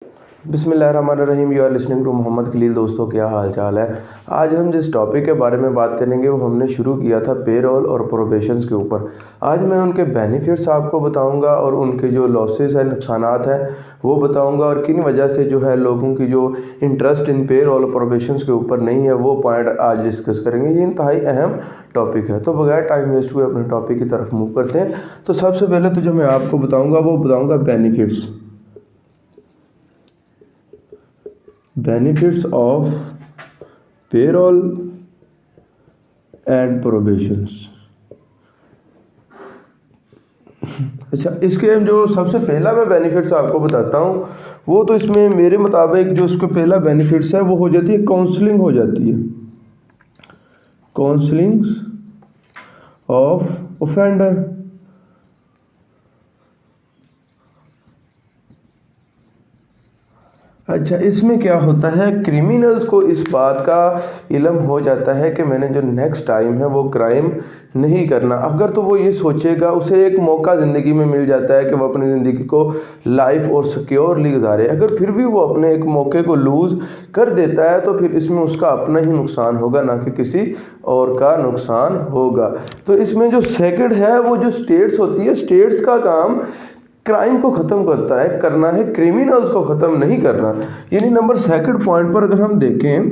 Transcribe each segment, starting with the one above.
बिस्मिल्लाहिर्रहमानिर्रहीम। You are listening to Mohammed Khalil. दोस्तों, क्या हाल चाल है। आज हम जिस टॉपिक के बारे में बात करेंगे वो हमने शुरू किया था पेरोल और प्रोबेशंस के ऊपर। आज मैं उनके बेनिफिट्स आपको बताऊंगा और उनके जो लॉसेस हैं, नुकसानात हैं, वो बताऊंगा और किन वजह से जो है लोगों की जो इंटरेस्ट इन पेरोल और प्रोबेशंस के ऊपर नहीं है, वो पॉइंट आज डिस्कस करेंगे। ये इंतहाई अहम टॉपिक है। तो बगैर टाइम वेस्ट हुए अपने टॉपिक की तरफ मूव करते हैं। तो सबसे पहले तो जो मैं आपको बताऊँगा वो बताऊँगा बेनिफिट्स ऑफ पेरोल एंड प्रोबेशंस। अच्छा, इसके जो सबसे पहला मैं बेनिफिट्स आपको बताता हूँ, वो तो इसमें मेरे मुताबिक जो उसका पहला बेनिफिट्स है वो हो जाती है काउंसलिंग। हो जाती है काउंसलिंग ऑफ ऑफेंडर। अच्छा, इसमें क्या होता है, क्रिमिनल्स को इस बात का इल्म हो जाता है कि मैंने जो नेक्स्ट टाइम है वो क्राइम नहीं करना। अगर तो वो ये सोचेगा, उसे एक मौका ज़िंदगी में मिल जाता है कि वो अपनी ज़िंदगी को लाइफ और सिक्योरली गुजारे। अगर फिर भी वो अपने एक मौके को लूज़ कर देता है तो फिर इसमें उसका अपना ही नुकसान होगा, ना कि किसी और का नुकसान होगा। तो इसमें जो सेकंड है, वो जो स्टेट्स होती है, स्टेट्स का काम क्राइम को ख़त्म करना है, क्रिमिनल्स को ख़त्म नहीं करना। यानी नंबर सेकंड पॉइंट पर अगर हम देखें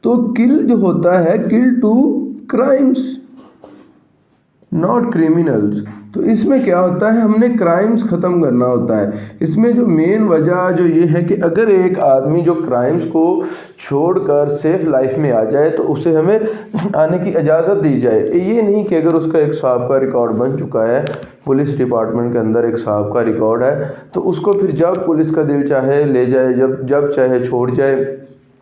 तो किल जो होता है, किल टू क्राइम्स नॉट क्रिमिनल्स। तो इसमें क्या होता है, हमने क्राइम्स ख़त्म करना होता है। इसमें जो मेन वजह जो ये है कि अगर एक आदमी जो क्राइम्स को छोड़कर सेफ लाइफ में आ जाए तो उसे हमें आने की इजाज़त दी जाए। ये नहीं कि अगर उसका एक साहब रिकॉर्ड बन चुका है, पुलिस डिपार्टमेंट के अंदर एक साहब का रिकॉर्ड है, तो उसको फिर जब पुलिस का दिल चाहे ले जाए, जब चाहे छोड़ जाए,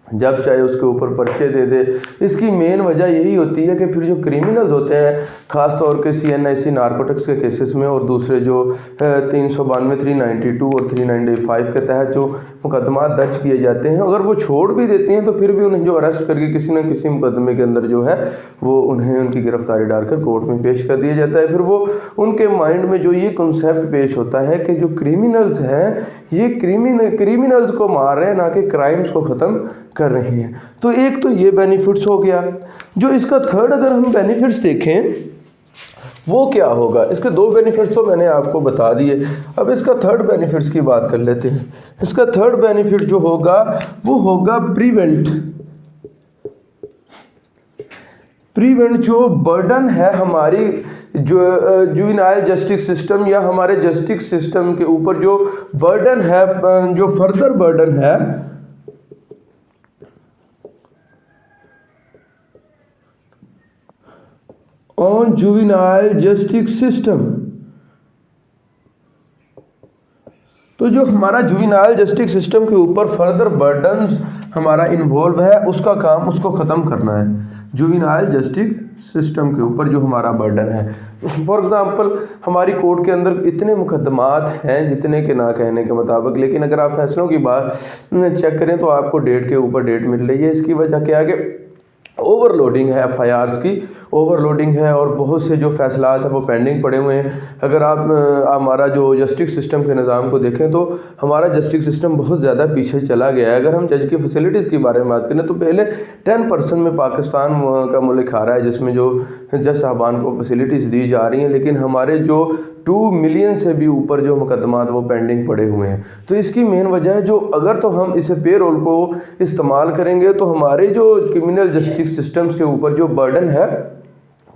जब चाहे उसके ऊपर पर्चे दे दे। इसकी मेन वजह यही होती है कि फिर जो क्रिमिनल्स होते हैं, ख़ास तौर के CNIC नारकोटिक्स के केसेस में और दूसरे जो 392, 392 और 395 के तहत जो मुकदमा दर्ज किए जाते हैं, अगर वो छोड़ भी देते हैं तो फिर भी उन्हें जो अरेस्ट करके किसी न किसी मुकदमे के अंदर जो है वो उन्हें उनकी गिरफ्तारी डालकर कोर्ट में पेश कर दिया जाता है। फिर वो उनके माइंड में जो ये कॉन्सेप्ट पेश होता है कि जो क्रिमिनल्स हैं ये क्रिमिनल्स को मार रहे हैं, ना कि क्राइम्स को ख़त्म कर रहे हैं। तो एक तो ये बेनिफिट्स हो गया। जो इसका थर्ड अगर हम बेनिफिट्स देखें वो क्या होगा, इसके दो बेनिफिट्स तो मैंने आपको बता दिए। अब इसका थर्ड बेनिफिट्स की बात कर लेते हैं। इसका थर्ड बेनिफिट जो होगा वो होगा प्रिवेंट जो बर्डन है हमारी जो जुवेनाइल जस्टिस सिस्टम या हमारे जस्टिस सिस्टम के ऊपर जो बर्डन है, जो फर्दर बर्डन है ऑन जुवेनाइल जस्टिस सिस्टम। तो जो हमारा जुवेनाइल जस्टिस सिस्टम के ऊपर फर्दर बर्डन्स हमारा इन्वॉल्व है, उसका काम उसको ख़त्म करना है। जुवेनाइल जस्टिस सिस्टम के ऊपर जो हमारा बर्डन है, फॉर एग्ज़ाम्पल हमारी कोर्ट के अंदर इतने मुकदमात हैं जितने के ना कहने के मुताबिक, लेकिन अगर आप फैसलों की बात चेक करें तो आपको डेट के ऊपर डेट मिल रही है। इसकी वजह क्या है कि ओवरलोडिंग है, FIRs की ओवरलोडिंग है और बहुत से जो फैसलात हैं वो पेंडिंग पड़े हुए हैं। अगर आप हमारा जो जस्टिस सिस्टम के निज़ाम को देखें तो हमारा जस्टिस सिस्टम बहुत ज़्यादा पीछे चला गया है। अगर हम जज की फैसिलिटीज़ के बारे में बात करें तो पहले 10% में पाकिस्तान का मुल्क आ रहा है जिसमें जो जज साहबान को फैसिलिटीज़ दी जा रही हैं, लेकिन हमारे जो 2 मिलियन से भी ऊपर जो मुकदमात वो पेंडिंग पड़े हुए हैं। तो इसकी मेन वजह है जो अगर तो हम इसे पेरोल को इस्तेमाल करेंगे तो हमारे जो क्रिमिनल जस्टिस सिस्टम्स के ऊपर जो बर्डन है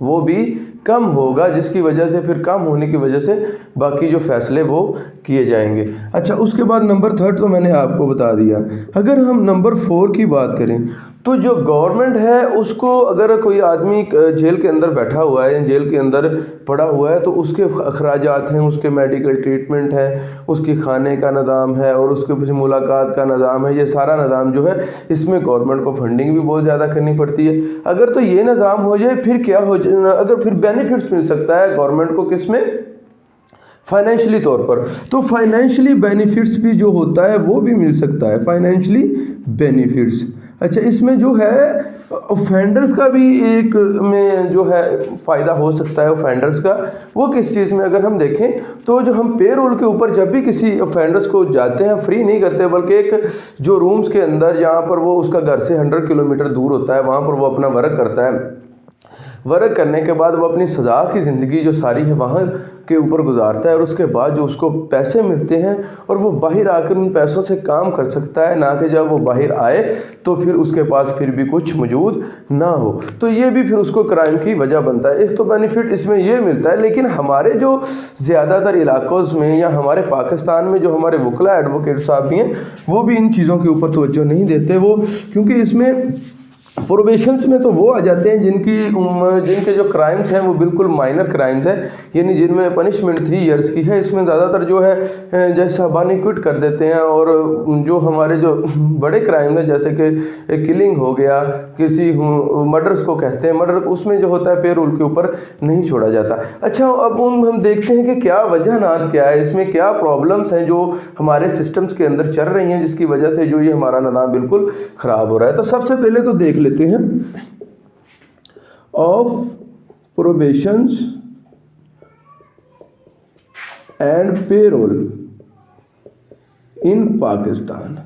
वो भी कम होगा, जिसकी वजह से फिर कम होने की वजह से बाकी जो फैसले वो किए जाएंगे। अच्छा, उसके बाद नंबर थर्ड तो मैंने आपको बता दिया। अगर हम नंबर 4 की बात करें तो जो गवर्नमेंट है उसको, अगर कोई आदमी जेल के अंदर बैठा हुआ है, जेल के अंदर पड़ा हुआ है, तो उसके अखराजात हैं, उसके मेडिकल ट्रीटमेंट है, उसकी खाने का निज़ाम है और उसके पीछे मुलाकात का निज़ाम है। ये सारा निज़ाम जो है इसमें गवर्नमेंट को फंडिंग भी बहुत ज़्यादा करनी पड़ती है। अगर तो ये निज़ाम हो जाए फिर क्या हो जाए, अगर फिर बेनिफिट्स मिल सकता है गवर्नमेंट को किसमें, फाइनेंशियली तौर पर। तो फाइनेंशियली बेनिफिट्स भी जो होता है वो भी मिल सकता है, फाइनेंशियली बेनिफिट्स। अच्छा, इसमें जो है ऑफेंडर्स का भी एक में जो है फ़ायदा हो सकता है ऑफेंडर्स का। वो किस चीज़ में, अगर हम देखें तो जो हम पे रोल के ऊपर जब भी किसी ऑफेंडर्स को जाते हैं, फ्री नहीं करते, बल्कि एक जो रूम्स के अंदर जहाँ पर वो उसका घर से 100 किलोमीटर दूर होता है, वहाँ पर वो अपना वर्क करता है। वर्क करने के बाद वो अपनी सज़ा की ज़िंदगी जो सारी है वहाँ के ऊपर गुजारता है, और उसके बाद जो उसको पैसे मिलते हैं और वो बाहर आकर उन पैसों से काम कर सकता है, ना कि जब वो बाहर आए तो फिर उसके पास फिर भी कुछ मौजूद ना हो। तो ये भी फिर उसको क्राइम की वजह बनता है। एक तो बेनिफिट इसमें ये मिलता है, लेकिन हमारे जो ज़्यादातर इलाकों में या हमारे पाकिस्तान में जो हमारे वकला एडवोकेट साहब भी हैं, वो भी इन चीज़ों के ऊपर तवज्जो नहीं देते। वो क्योंकि इसमें प्रोबेशंस में तो वो आ जाते हैं जिनके जो क्राइम्स हैं वो बिल्कुल माइनर क्राइम्स हैं, यानी जिनमें पनिशमेंट 3 इयर्स की है। इसमें ज़्यादातर जो है जैसा बानी क्विट कर देते हैं, और जो हमारे जो बड़े क्राइम हैं जैसे कि किलिंग हो गया, किसी मर्डर्स को कहते हैं मर्डर, उसमें जो होता है पे रूल के ऊपर नहीं छोड़ा जाता। अच्छा, अब हम देखते हैं कि क्या वजह नात क्या है, इसमें क्या प्रॉब्लम्स हैं जो हमारे सिस्टम्स के अंदर चल रही हैं जिसकी वजह से जो ये हमारा निज़ाम बिल्कुल ख़राब हो रहा है। तो सबसे पहले तो देख लेते हैं ऑफ प्रोबेशंस एंड पेरोल इन पाकिस्तान।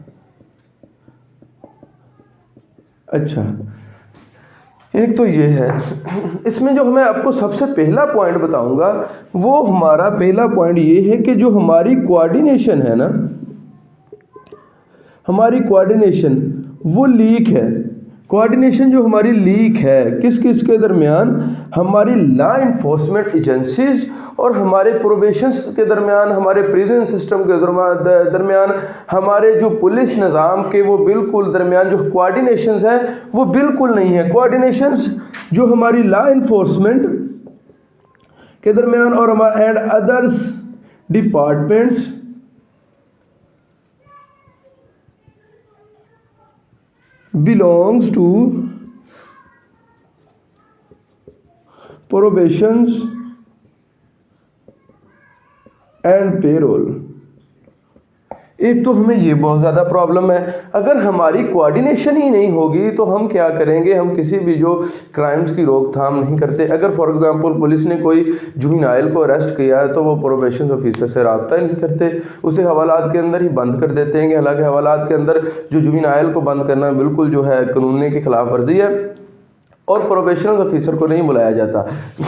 अच्छा, एक तो ये है, इसमें जो मैं आपको सबसे पहला पॉइंट बताऊंगा वो हमारा पहला पॉइंट ये है कि जो हमारी कोऑर्डिनेशन है ना, हमारी कोऑर्डिनेशन वो लीक है। कोऑर्डिनेशन जो हमारी लीक है किस किस के दरमियान, हमारी लॉ इन्फोर्समेंट एजेंसीज और हमारे प्रोबेशंस के दरमियान, हमारे प्रिजन सिस्टम के दरमियान, हमारे जो पुलिस निज़ाम के वो बिल्कुल दरमियान जो कोऑर्डिनेशंस हैं वो बिल्कुल नहीं है। कोऑर्डिनेशंस जो हमारी लॉ इन्फोर्समेंट के दरमियान और हमारे and others departments belongs to probations and payroll। एक तो हमें ये बहुत ज़्यादा प्रॉब्लम है, अगर हमारी कोऑर्डिनेशन ही नहीं होगी तो हम क्या करेंगे, हम किसी भी जो क्राइम्स की रोकथाम नहीं करते। अगर फॉर एग्जांपल पुलिस ने कोई जुवेनाइल को अरेस्ट किया है तो वो प्रोबेशन ऑफिसर से रब्ता ही नहीं करते, उसे हवालात के अंदर ही बंद कर देते हैं। हालांकि हवालात के अंदर जो जुवेनाइल को बंद करना बिल्कुल जो है कानून की खिलाफ वर्जी है, और प्रोबेशनल ऑफिसर को नहीं बुलाया जाता।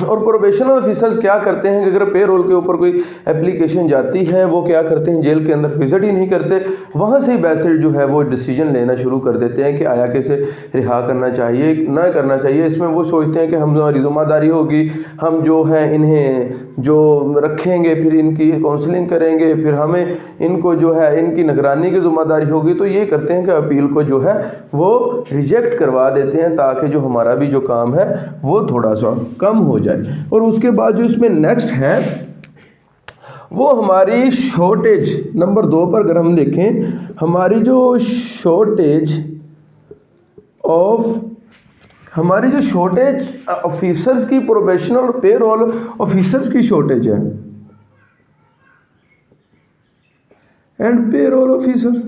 और प्रोबेशनल ऑफिसर्स क्या करते हैं कि अगर पे रोल के ऊपर कोई एप्लीकेशन जाती है, वो क्या करते हैं, जेल के अंदर विजिट ही नहीं करते, वहाँ से ही वैसे जो है वो डिसीजन लेना शुरू कर देते हैं कि आया कैसे रिहा करना चाहिए ना करना चाहिए। इसमें वो सोचते हैं कि हम हमारी ज़िम्मेदारी होगी, हम जो है इन्हें जो रखेंगे, फिर इनकी काउंसलिंग करेंगे, फिर हमें इनको जो है इनकी निगरानी की ज़िम्मेदारी होगी। तो ये करते हैं कि अपील को जो है वो रिजेक्ट करवा देते हैं ताकि जो हमारा भी जो काम है वो थोड़ा सा कम हो जाए। और उसके बाद जो इसमें नेक्स्ट है वो हमारी शॉर्टेज नंबर 2 पर अगर हम देखें, हमारी जो शॉर्टेज ऑफिसर्स की, प्रोबेशनल पेरोल ऑफिसर्स की शॉर्टेज है एंड पेरोल ऑफिसर।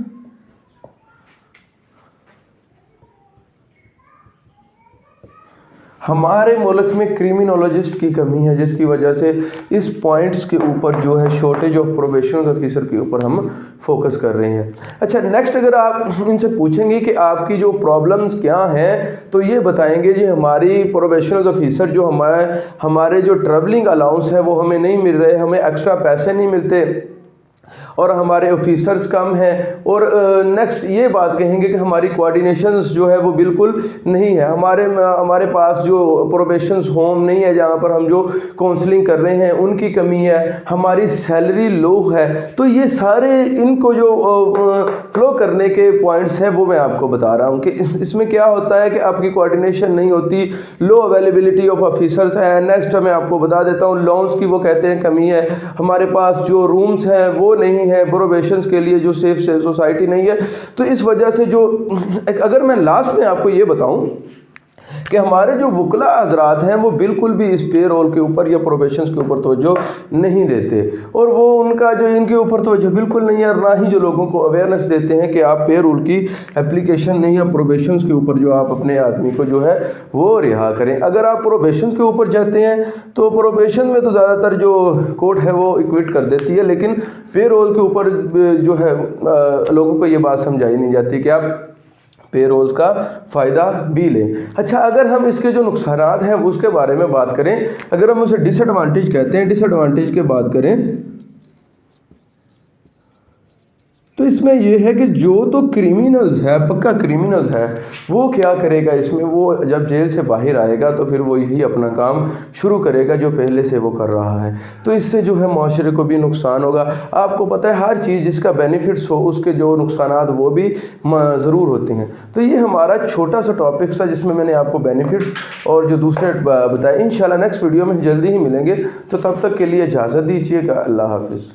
हमारे मुल्क में क्रिमिनोलॉजिस्ट की कमी है, जिसकी वजह से इस पॉइंट्स के ऊपर जो है शॉर्टेज ऑफ प्रोबेशनल ऑफिसर के ऊपर हम फोकस कर रहे हैं। अच्छा, नेक्स्ट अगर आप इनसे पूछेंगे कि आपकी जो प्रॉब्लम्स क्या हैं, तो ये बताएंगे जी हमारी प्रोबेशनल ऑफिसर जो हमारे जो ट्रैवलिंग अलाउंस है वो हमें नहीं मिल रहे, हमें एक्स्ट्रा पैसे नहीं मिलते और हमारे ऑफिसर्स कम हैं। और नेक्स्ट ये बात कहेंगे कि हमारी कोऑर्डिनेशंस जो है वो बिल्कुल नहीं है, हमारे पास जो प्रोबेशंस होम नहीं है जहाँ पर हम जो काउंसलिंग कर रहे हैं उनकी कमी है, हमारी सैलरी लो है। तो ये सारे इनको जो फ्लो करने के पॉइंट्स हैं वो मैं आपको बता रहा हूँ कि इसमें क्या होता है कि आपकी कोऑर्डिनेशन नहीं होती, लो अवेलेबिलिटी ऑफ ऑफिसर्स है। नेक्स्ट मैं आपको बता देता हूँ लोन्स की वो कहते हैं कमी है, हमारे पास जो रूम्स हैं वो नहीं है, प्रोबेशंस के लिए जो सेफ सोसाइटी नहीं है। तो इस वजह से जो अगर मैं लास्ट में आपको ये बताऊं कि हमारे जो वकला हजरात हैं वो बिल्कुल भी इस पे रोल के ऊपर या प्रोबेशन के ऊपर तवज्जो नहीं देते, और वो उनका जो इनके ऊपर तवज्जो बिल्कुल नहीं है, और ना ही जो लोगों को अवेयरनेस देते हैं कि आप पे रोल की एप्लीकेशन नहीं या प्रोबेशन के ऊपर जो आप अपने आदमी को जो है वो रिहा करें। अगर आप प्रोबेशन के ऊपर जाते हैं तो प्रोबेशन में तो ज़्यादातर जो कोर्ट है वो इक्विट कर देती है, लेकिन पे रोल के ऊपर जो है लोगों को ये बात समझाई नहीं जाती कि आप पे रोल्स का फ़ायदा भी लें। अच्छा, अगर हम इसके जो नुकसानात हैं उसके बारे में बात करें, अगर हम उसे डिसएडवांटेज कहते हैं, डिसएडवांटेज की बात करें तो इसमें यह है कि जो तो क्रिमिनल्स है, पक्का क्रिमिनल्स है, वो क्या करेगा इसमें, वो जब जेल से बाहर आएगा तो फिर वो यही अपना काम शुरू करेगा जो पहले से वो कर रहा है। तो इससे जो है माशरे को भी नुकसान होगा। आपको पता है हर चीज़ जिसका बेनिफिट्स हो उसके जो नुकसानात वो भी ज़रूर होते हैं। तो ये हमारा छोटा सा टॉपिक था जिसमें मैंने आपको बेनिफिट्स और जो दूसरे बताए। इंशाल्लाह नेक्स्ट वीडियो में जल्दी ही मिलेंगे, तो तब तक के लिए इजाज़त दीजिएगा। अल्लाह हाफिज़।